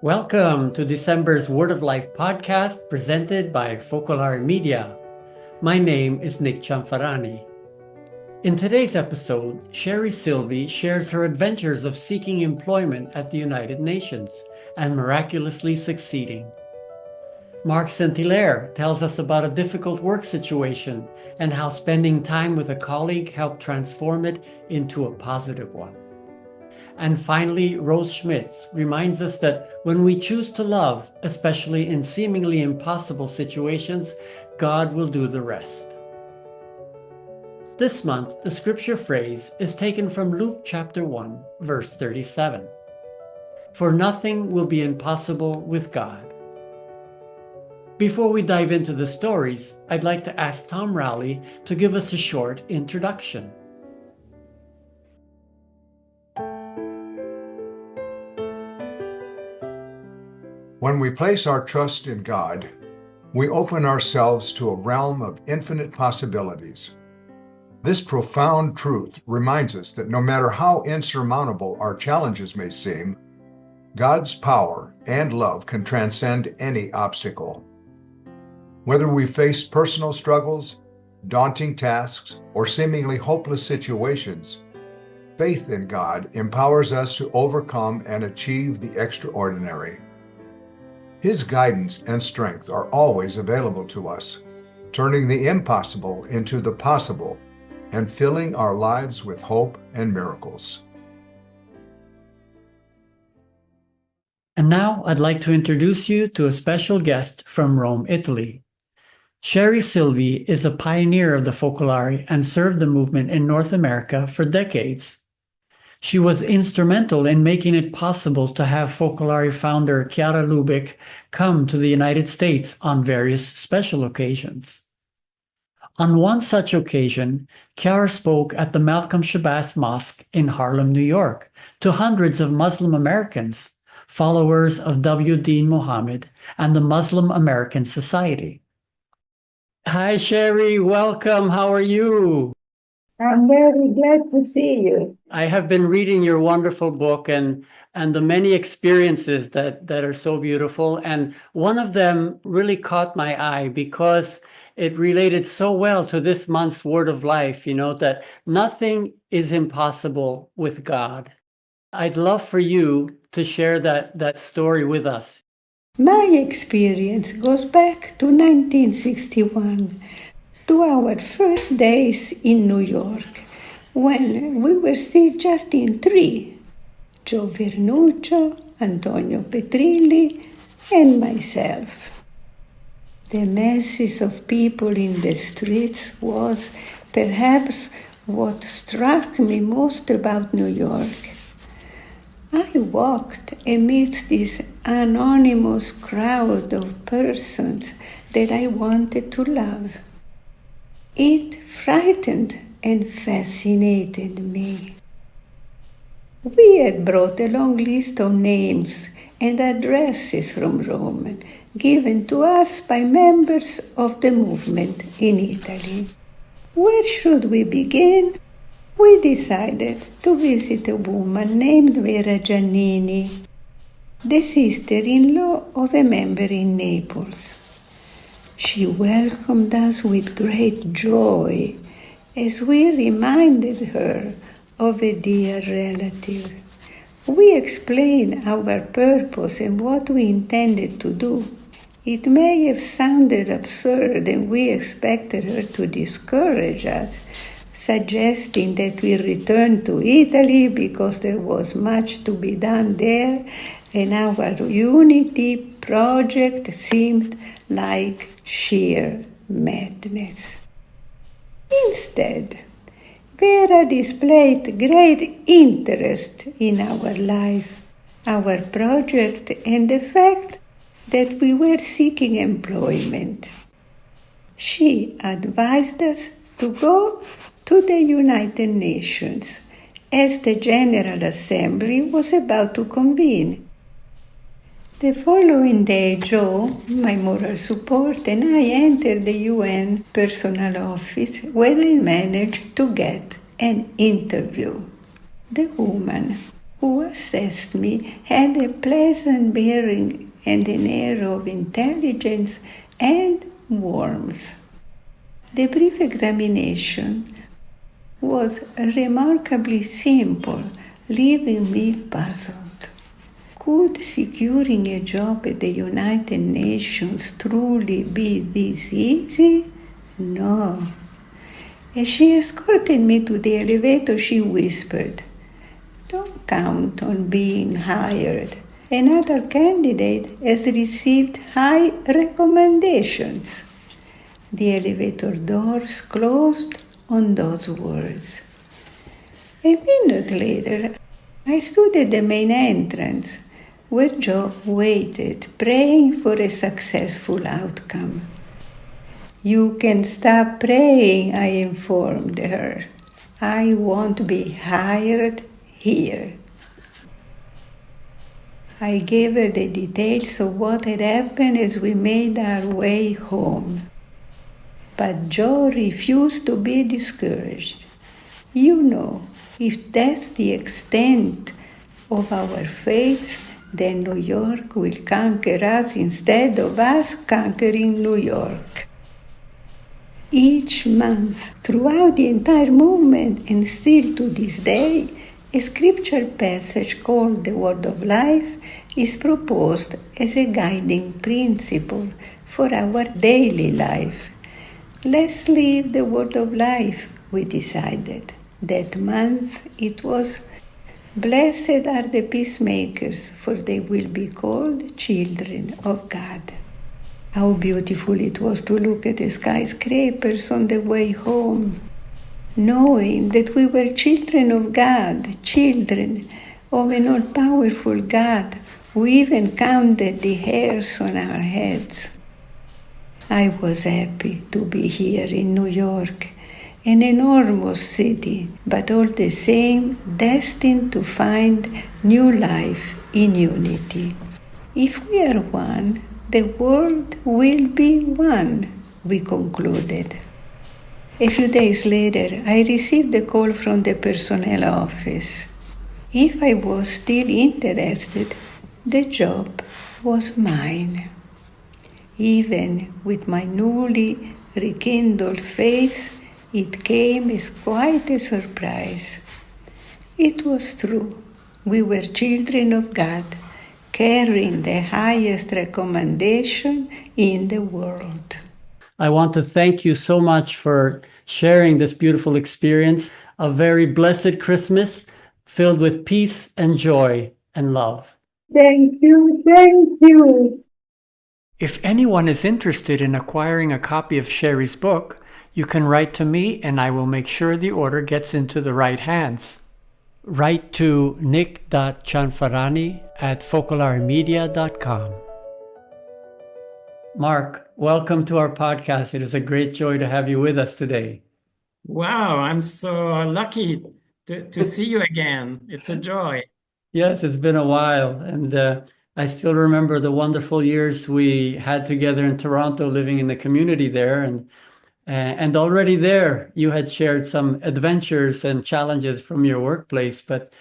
Welcome to December's Word of Life podcast presented by Focolare Media. My name is Nick Cianfarani. In today's episode, Sharry Silvi shares her adventures of seeking employment at the United Nations and miraculously succeeding. Marc St-Hilaire tells us about a difficult work situation and how spending time with a colleague helped transform it into a positive one. And finally, Rose Schmits reminds us that when we choose to love, especially in seemingly impossible situations, God will do the rest. This month, the scripture phrase is taken from Luke chapter 1, verse 37. For nothing will be impossible with God. Before we dive into the stories, I'd like to ask Tom Rowley to give us a short introduction. When we place our trust in God, we open ourselves to a realm of infinite possibilities. This profound truth reminds us that no matter how insurmountable our challenges may seem, God's power and love can transcend any obstacle. Whether we face personal struggles, daunting tasks, or seemingly hopeless situations, faith in God empowers us to overcome and achieve the extraordinary. His guidance and strength are always available to us, turning the impossible into the possible and filling our lives with hope and miracles. And now I'd like to introduce you to a special guest from Rome, Italy. Sharry Silvi is a pioneer of the Focolare and served the movement in North America for decades. She was instrumental in making it possible to have Focolare founder Chiara Lubick come to the United States on various special occasions. On one such occasion, Chiara spoke at the Malcolm Shabazz Mosque in Harlem, New York, to hundreds of Muslim Americans, followers of W. Dean Mohammed and the Muslim American Society. Hi, Sharry. Welcome. How are you? I'm very glad to see you. I have been reading your wonderful book and the many experiences that are so beautiful. And one of them really caught my eye because it related so well to this month's Word of Life, that nothing is impossible with God. I'd love for you to share that story with us. My experience goes back to 1961, to our first days in New York, when we were still just in three: Joe Vernuccio, Antonio Petrilli, and myself. The masses of people in the streets was perhaps what struck me most about New York. I walked amidst this anonymous crowd of persons that I wanted to love. It frightened and fascinated me. We had brought a long list of names and addresses from Rome, given to us by members of the movement in Italy. Where should we begin? We decided to visit a woman named Vera Giannini, the sister-in-law of a member in Naples. She welcomed us with great joy as we reminded her of a dear relative. We explained our purpose and what we intended to do. It may have sounded absurd, and we expected her to discourage us, suggesting that we return to Italy because there was much to be done there, and our unity project seemed like sheer madness. Instead, Vera displayed great interest in our life, our project, and the fact that we were seeking employment. She advised us to go to the United Nations as the General Assembly was about to convene. The following day, Joe, my moral support, and I entered the UN personal office where I managed to get an interview. The woman who assessed me had a pleasant bearing and an air of intelligence and warmth. The brief examination was remarkably simple, leaving me puzzled. Could securing a job at the United Nations truly be this easy? No. As she escorted me to the elevator, she whispered, "Don't count on being hired. Another candidate has received high recommendations." The elevator doors closed on those words. A minute later, I stood at the main entrance, where Joe waited, praying for a successful outcome. "You can stop praying," I informed her. "I won't be hired here." I gave her the details of what had happened as we made our way home. But Joe refused to be discouraged. "You know, if that's the extent of our faith, then New York will conquer us instead of us conquering New York." Each month, throughout the entire movement, and still to this day, a scripture passage called the Word of Life is proposed as a guiding principle for our daily life. Let's live the Word of Life, we decided. That month it was, "Blessed are the peacemakers, for they will be called children of God." How beautiful it was to look at the skyscrapers on the way home, knowing that we were children of God, children of an all-powerful God who even counted the hairs on our heads. I was happy to be here in New York, an enormous city, but all the same destined to find new life in unity. If we are one, the world will be one, we concluded. A few days later, I received a call from the personnel office. If I was still interested, the job was mine. Even with my newly rekindled faith, it came as quite a surprise. It was true. We were children of God, carrying the highest recommendation in the world. I want to thank you so much for sharing this beautiful experience. A very blessed Christmas filled with peace and joy and love. Thank you, thank you. If anyone is interested in acquiring a copy of Sharry's book, you can write to me and I will make sure the order gets into the right hands. Write to nick.cianfarani@focolaremedia.com. Marc, welcome to our podcast. It is a great joy to have you with us today. Wow, I'm so lucky to see you again. It's a joy. Yes, it's been a while, and I still remember the wonderful years we had together in Toronto, living in the community there, and already there you had shared some adventures and challenges from your workplace. But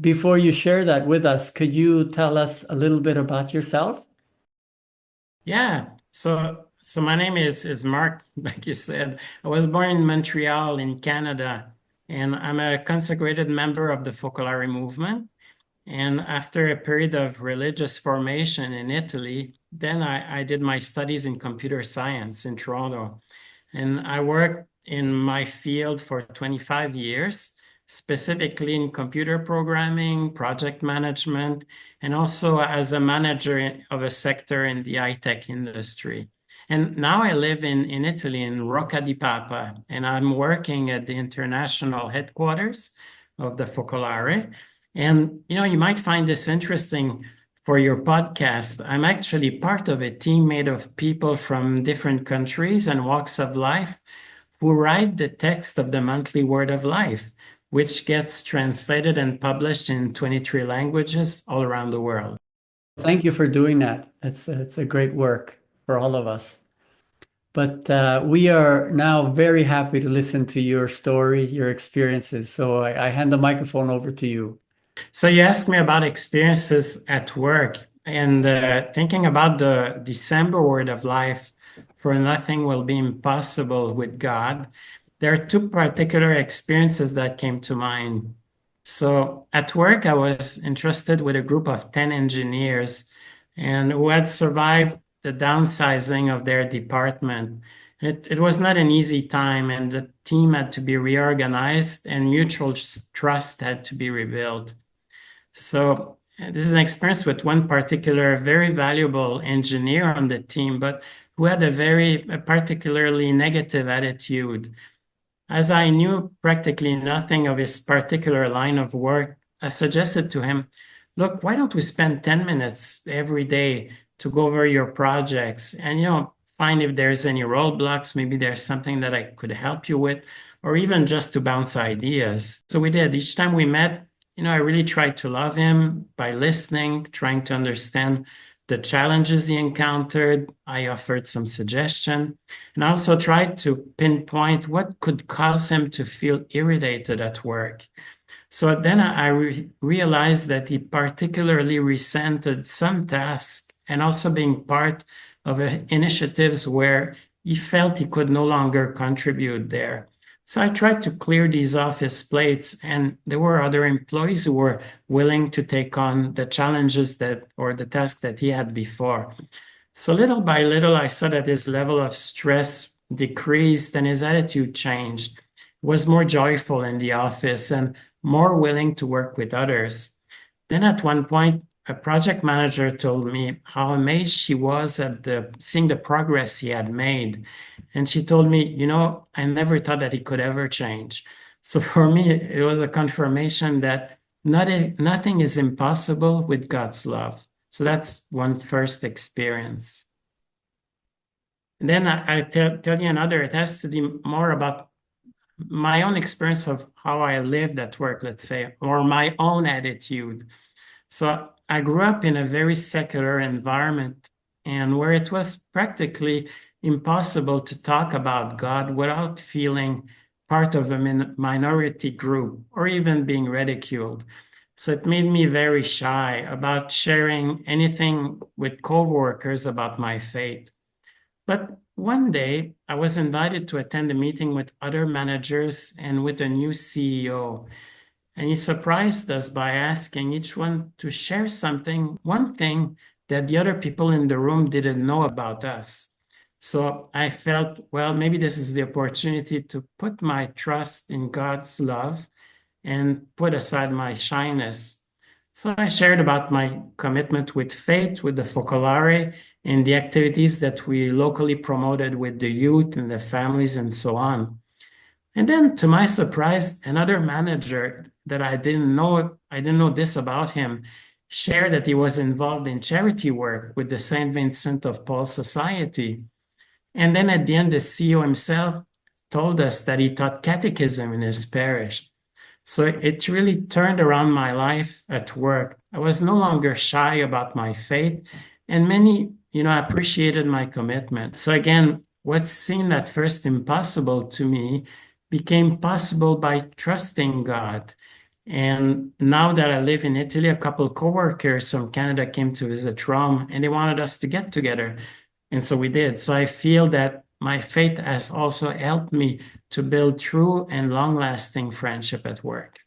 before you share that with us, could you tell us a little bit about yourself? Yeah. So my name is Marc, like you said. I was born in Montreal in Canada, and I'm a consecrated member of the Focolare movement. And after a period of religious formation in Italy, then I did my studies in computer science in Toronto. And I worked in my field for 25 years, specifically in computer programming, project management, and also as a manager of a sector in the high-tech industry. And now I live in Italy, in Rocca di Papa, and I'm working at the international headquarters of the Focolare. And you might find this interesting for your podcast. I'm actually part of a team made of people from different countries and walks of life who write the text of the monthly Word of Life, which gets translated and published in 23 languages all around the world. Thank you for doing that. It's a great work for all of us. But we are now very happy to listen to your story, your experiences. So I hand the microphone over to you. So you asked me about experiences at work, and thinking about the December word of life, for nothing will be impossible with God. There are two particular experiences that came to mind. So at work, I was entrusted with a group of 10 engineers and who had survived the downsizing of their department. It was not an easy time, and the team had to be reorganized, and mutual trust had to be rebuilt. So this is an experience with one particular very valuable engineer on the team, but who had a particularly negative attitude. As I knew practically nothing of his particular line of work, I suggested to him, look, why don't we spend 10 minutes every day to go over your projects and, find if there's any roadblocks, maybe there's something that I could help you with, or even just to bounce ideas. So we did. Each time we met, I really tried to love him by listening, trying to understand the challenges he encountered. I offered some suggestion, and I also tried to pinpoint what could cause him to feel irritated at work. So then I realized that he particularly resented some tasks and also being part of initiatives where he felt he could no longer contribute there. So I tried to clear these off his plates, and there were other employees who were willing to take on the challenges or the tasks that he had before. So little by little, I saw that his level of stress decreased and his attitude changed. He was more joyful in the office and more willing to work with others. Then at one point, a project manager told me how amazed she was at seeing the progress he had made. And she told me, I never thought that he could ever change. So for me, it was a confirmation that nothing is impossible with God's love. So that's one first experience. And then I tell you another. It has to do more about my own experience of how I lived at work, let's say, or my own attitude. So I grew up in a very secular environment, and where it was practically impossible to talk about God without feeling part of a minority group or even being ridiculed. So it made me very shy about sharing anything with coworkers about my faith. But one day I was invited to attend a meeting with other managers and with a new CEO. And he surprised us by asking each one to share one thing that the other people in the room didn't know about us. So I felt, well, maybe this is the opportunity to put my trust in God's love and put aside my shyness. So I shared about my commitment with faith, with the Focolare, and the activities that we locally promoted with the youth and the families and so on. And then, to my surprise, another manager that I didn't know this about him, shared that he was involved in charity work with the St. Vincent de Paul Society. And then at the end, the CEO himself told us that he taught catechism in his parish. So it really turned around my life at work. I was no longer shy about my faith, and many, appreciated my commitment. So again, what seemed at first impossible to me became possible by trusting God. And now that I live in Italy, a couple of coworkers from Canada came to visit Rome, and they wanted us to get together. And so we did. So I feel that my faith has also helped me to build true and long-lasting friendship at work.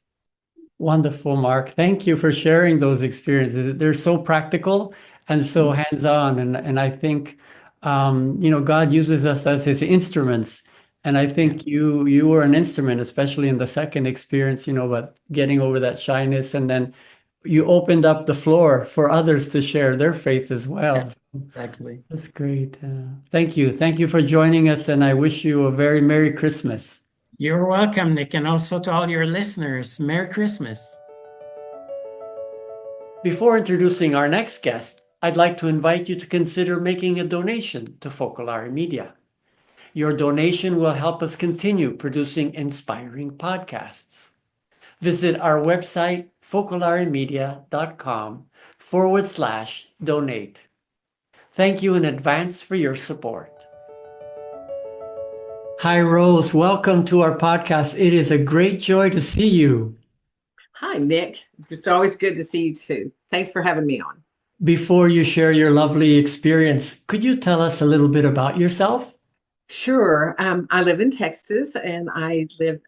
Wonderful, Marc. Thank you for sharing those experiences. They're so practical and so hands-on. And I think, God uses us as his instruments. And I think you were an instrument, especially in the second experience, but getting over that shyness. And then you opened up the floor for others to share their faith as well. Yeah, exactly. That's great. Thank you. Thank you for joining us. And I wish you a very Merry Christmas. You're welcome, Nick, and also to all your listeners, Merry Christmas. Before introducing our next guest, I'd like to invite you to consider making a donation to Focolare Media. Your donation will help us continue producing inspiring podcasts. Visit our website, focolaremedia.com/donate. Thank you in advance for your support. Hi, Rose. Welcome to our podcast. It is a great joy to see you. Hi, Nick. It's always good to see you too. Thanks for having me on. Before you share your lovely experience, could you tell us a little bit about yourself? Sure. I live in Texas and I live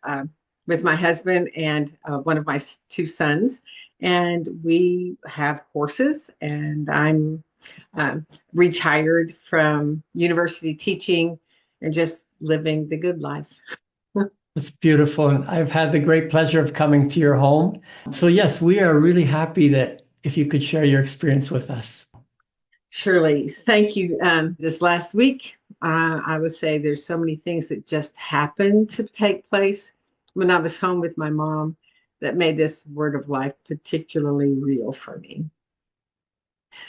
with my husband and one of my two sons. And we have horses, and I'm retired from university teaching and just living the good life. It's beautiful. And I've had the great pleasure of coming to your home. So, yes, we are really happy that if you could share your experience with us. Surely. Thank you. This last week, I would say there's so many things that just happened to take place when I was home with my mom that made this word of life particularly real for me.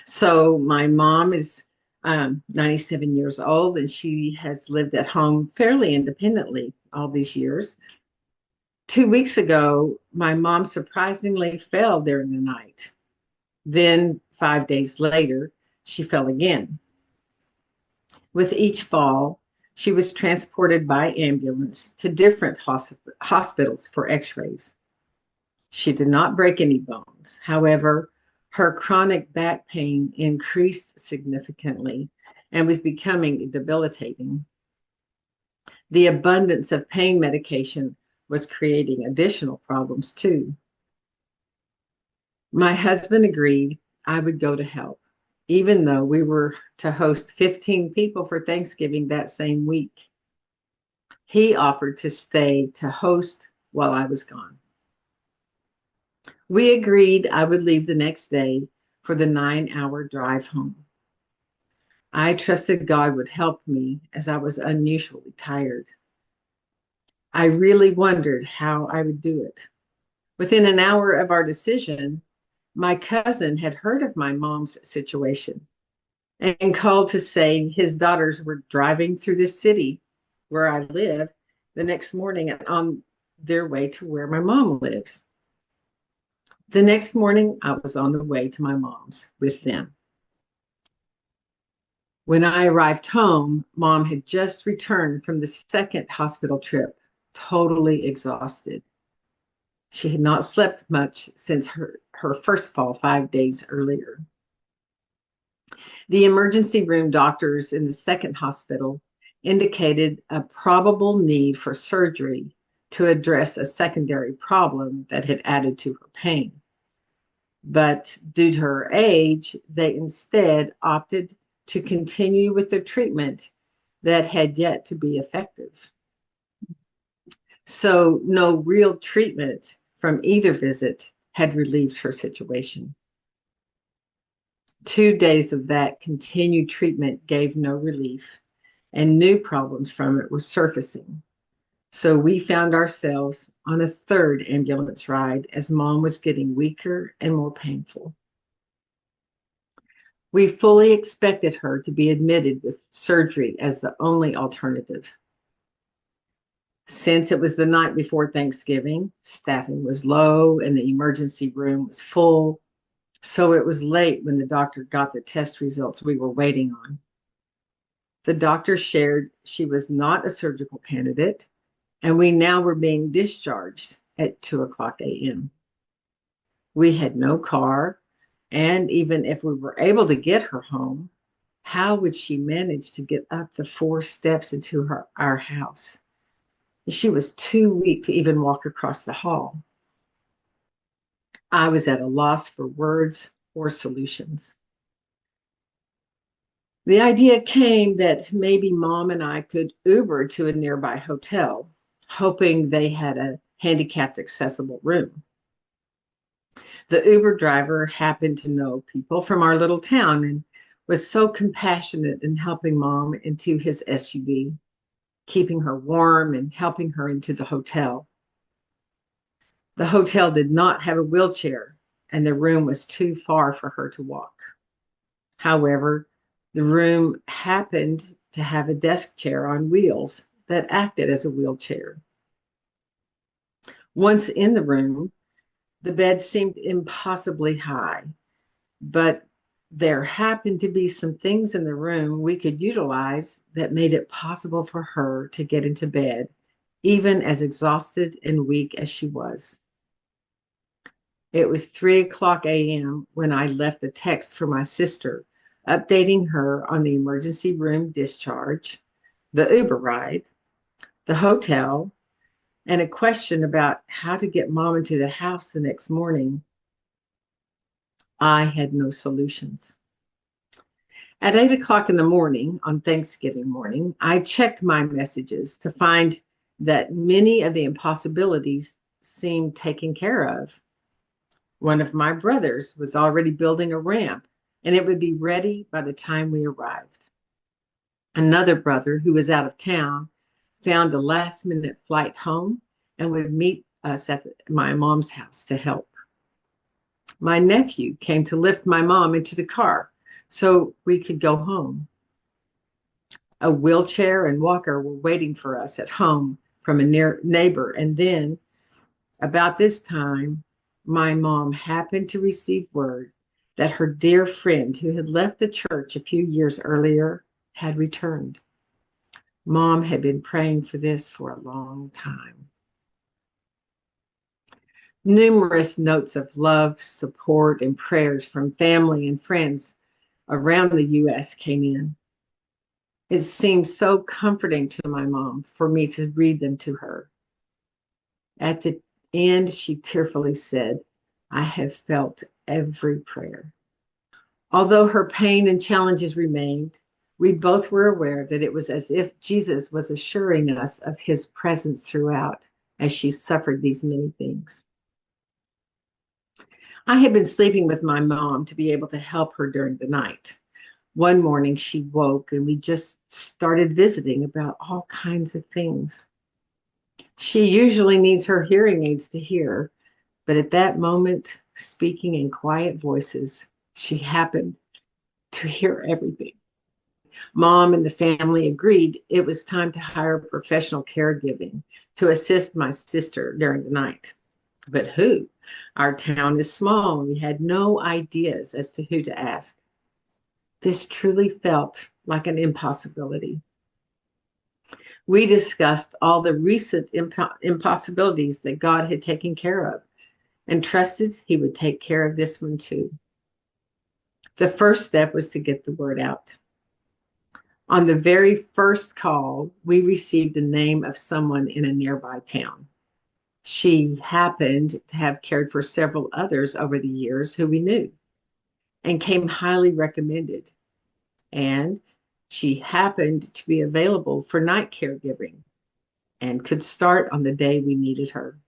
So my mom is 97 years old, and she has lived at home fairly independently all these years. 2 weeks ago, my mom surprisingly fell during the night. Then 5 days later, she fell again. With each fall, she was transported by ambulance to different hospitals for x-rays. She did not break any bones. However, her chronic back pain increased significantly and was becoming debilitating. The abundance of pain medication was creating additional problems too. My husband agreed I would go to help, even though we were to host 15 people for Thanksgiving that same week. He offered to stay to host while I was gone. We agreed I would leave the next day for the 9-hour drive home. I trusted God would help me as I was unusually tired. I really wondered how I would do it. Within an hour of our decision, my cousin had heard of my mom's situation and called to say his daughters were driving through the city where I live the next morning and on their way to where my mom lives. The next morning, I was on the way to my mom's with them. When I arrived home, mom had just returned from the second hospital trip, totally exhausted. She had not slept much since her first fall 5 days earlier. The emergency room doctors in the second hospital indicated a probable need for surgery to address a secondary problem that had added to her pain. But due to her age, they instead opted to continue with the treatment that had yet to be effective. So no real treatment from either visit had relieved her situation. 2 days of that continued treatment gave no relief, and new problems from it were surfacing. So we found ourselves on a third ambulance ride as mom was getting weaker and more painful. We fully expected her to be admitted with surgery as the only alternative. Since it was the night before Thanksgiving, staffing was low and the emergency room was full, so it was late when the doctor got the test results we were waiting on. The doctor shared she was not a surgical candidate, and we now were being discharged at 2:00 a.m. We had no car, and even if we were able to get her home, how would she manage to get up the 4 steps into our house? She was too weak to even walk across the hall. I was at a loss for words or solutions. The idea came that maybe mom and I could Uber to a nearby hotel, hoping they had a handicapped accessible room. The Uber driver happened to know people from our little town and was so compassionate in helping mom into his SUV, keeping her warm and helping her into the hotel. The hotel did not have a wheelchair, and the room was too far for her to walk. However, the room happened to have a desk chair on wheels that acted as a wheelchair. Once in the room, the bed seemed impossibly high, but there happened to be some things in the room we could utilize that made it possible for her to get into bed, even as exhausted and weak as she was. It was 3 o'clock a.m. when I left a text for my sister, updating her on the emergency room discharge, the Uber ride, the hotel, and a question about how to get mom into the house the next morning. I had no solutions. At 8 o'clock in the morning on Thanksgiving morning, I checked my messages to find that many of the impossibilities seemed taken care of. One of my brothers was already building a ramp, and it would be ready by the time we arrived. Another brother, who was out of town, found a last-minute flight home and would meet us at my mom's house to help. My nephew came to lift my mom into the car so we could go home. A wheelchair and walker were waiting for us at home from a neighbor, and then, about this time, my mom happened to receive word that her dear friend who had left the church a few years earlier had returned. Mom had been praying for this for a long time. Numerous notes of love, support, and prayers from family and friends around the U.S. came in. It seemed so comforting to my mom for me to read them to her. At the end, she tearfully said, "I have felt every prayer." Although her pain and challenges remained, we both were aware that it was as if Jesus was assuring us of his presence throughout as she suffered these many things. I had been sleeping with my mom to be able to help her during the night. One morning she woke and we just started visiting about all kinds of things. She usually needs her hearing aids to hear, but at that moment, speaking in quiet voices, she happened to hear everything. Mom and the family agreed it was time to hire professional caregiving to assist my sister during the night. But who? Our town is small and we had no ideas as to who to ask. This truly felt like an impossibility. We discussed all the recent impossibilities that God had taken care of and trusted he would take care of this one too. The first step was to get the word out. On the very first call, we received the name of someone in a nearby town. She happened to have cared for several others over the years who we knew and came highly recommended. And she happened to be available for night caregiving and could start on the day we needed her.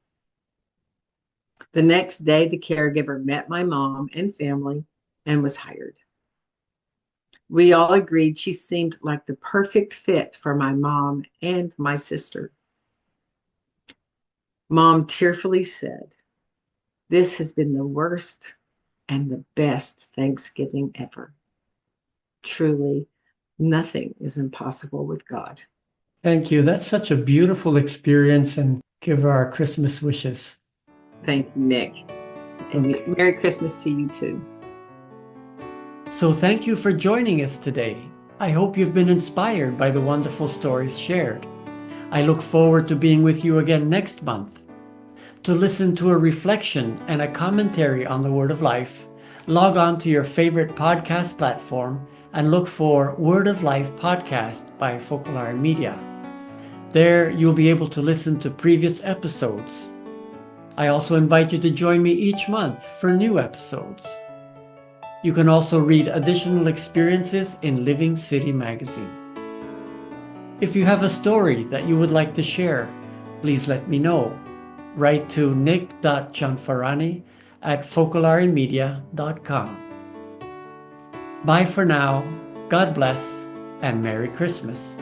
The next day, the caregiver met my mom and family and was hired. We all agreed she seemed like the perfect fit for my mom and my sister. Mom tearfully said, "This has been the worst and the best Thanksgiving ever. Truly, nothing is impossible with God." Thank you. That's such a beautiful experience, and give her our Christmas wishes. Thank you, Nick. And Merry Christmas to you too. So thank you for joining us today. I hope you've been inspired by the wonderful stories shared. I look forward to being with you again next month. To listen to a reflection and a commentary on the Word of Life, log on to your favorite podcast platform and look for Word of Life Podcast by Focolare Media. There, you'll be able to listen to previous episodes. I also invite you to join me each month for new episodes. You can also read additional experiences in Living City magazine. If you have a story that you would like to share, please let me know. Write to nick.chanfarani@focolaremedia.com. Bye for now, God bless, and Merry Christmas.